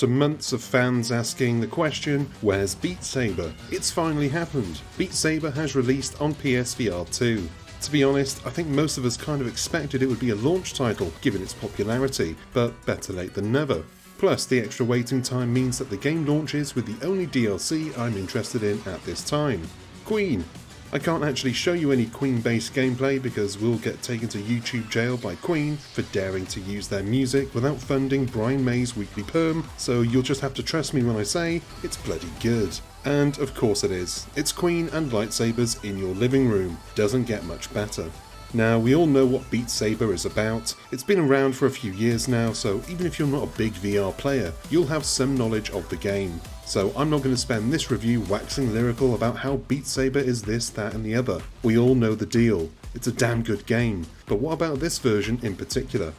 After months of fans asking the question, where's Beat Saber? It's finally happened. Beat Saber has released on PSVR 2. To be honest, I think most of us kind of expected it would be a launch title given its popularity, but better late than never. Plus, the extra waiting time means that the game launches with the only DLC I'm interested in at this time: Queen. I can't actually show you any Queen-based gameplay because we'll get taken to YouTube jail by Queen for daring to use their music without funding Brian May's weekly perm, so you'll just have to trust me when I say it's bloody good. And of course it is. It's Queen and lightsabers in your living room. Doesn't get much better. Now, we all know what Beat Saber is about. It's been around for a few years now, so even if you're not a big VR player, you'll have some knowledge of the game. So I'm not going to spend this review waxing lyrical about how Beat Saber is this, that and the other. We all know the deal. It's a damn good game. But what about this version in particular?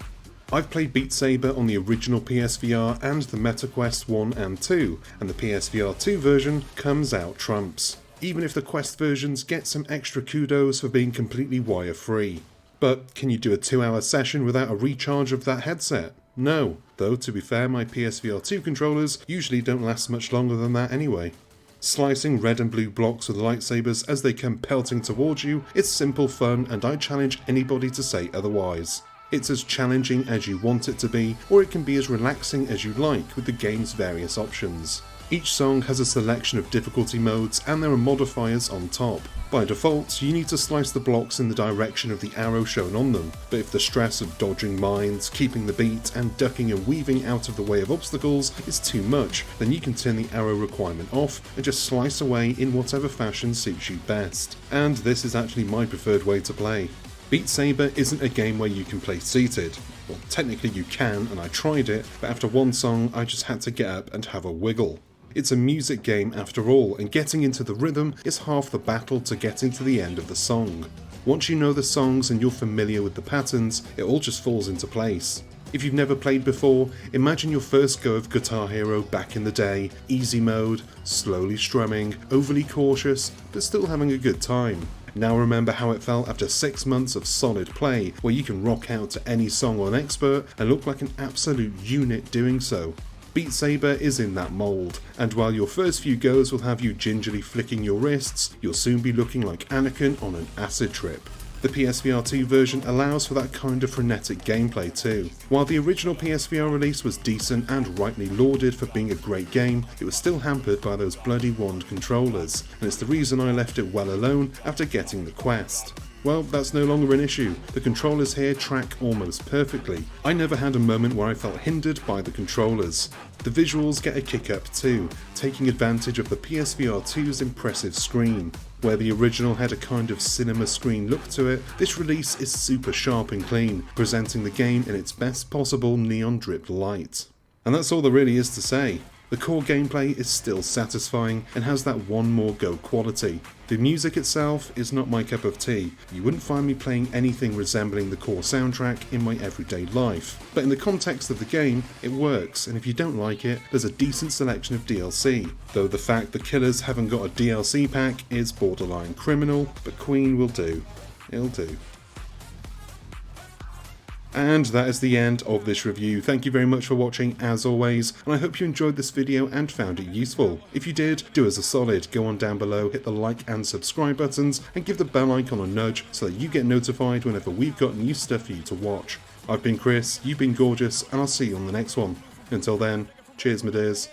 I've played Beat Saber on the original PSVR and the MetaQuest 1 and 2, and the PSVR 2 version comes out trumps, even if the Quest versions get some extra kudos for being completely wire-free. But can you do a 2-hour session without a recharge of that headset? No, though to be fair, my PSVR 2 controllers usually don't last much longer than that anyway. Slicing red and blue blocks with lightsabers as they come pelting towards you is simple fun, and I challenge anybody to say otherwise. It's as challenging as you want it to be, or it can be as relaxing as you like with the game's various options. Each song has a selection of difficulty modes and there are modifiers on top. By default, you need to slice the blocks in the direction of the arrow shown on them, but if the stress of dodging mines, keeping the beat, and ducking and weaving out of the way of obstacles is too much, then you can turn the arrow requirement off and just slice away in whatever fashion suits you best. And this is actually my preferred way to play. Beat Saber isn't a game where you can play seated. Well, technically you can, and I tried it, but after one song I just had to get up and have a wiggle. It's a music game after all, and getting into the rhythm is half the battle to getting to the end of the song. Once you know the songs and you're familiar with the patterns, it all just falls into place. If you've never played before, imagine your first go of Guitar Hero back in the day, easy mode, slowly strumming, overly cautious, but still having a good time. Now remember how it felt after 6 months of solid play, where you can rock out to any song on expert and look like an absolute unit doing so. Beat Saber is in that mould, and while your first few goes will have you gingerly flicking your wrists, you'll soon be looking like Anakin on an acid trip. The PSVR 2 version allows for that kind of frenetic gameplay too. While the original PSVR release was decent and rightly lauded for being a great game, it was still hampered by those bloody wand controllers, and it's the reason I left it well alone after getting the Quest. Well, that's no longer an issue. The controllers here track almost perfectly. I never had a moment where I felt hindered by the controllers. The visuals get a kick up too, taking advantage of the PSVR 2's impressive screen. Where the original had a kind of cinema screen look to it, this release is super sharp and clean, presenting the game in its best possible neon dripped light. And that's all there really is to say. The core gameplay is still satisfying and has that one more go quality. The music itself is not my cup of tea. You wouldn't find me playing anything resembling the core soundtrack in my everyday life. But in the context of the game, it works, and if you don't like it, there's a decent selection of DLC. Though the fact the killers haven't got a DLC pack is borderline criminal, but Queen will do. It'll do. And that is the end of this review. Thank you very much for watching as always, and I hope you enjoyed this video and found it useful. If you did, do us a solid, go on down below, hit the like and subscribe buttons, and give the bell icon a nudge so that you get notified whenever we've got new stuff for you to watch. I've been Chris, you've been gorgeous, and I'll see you on the next one. Until then, cheers my dears.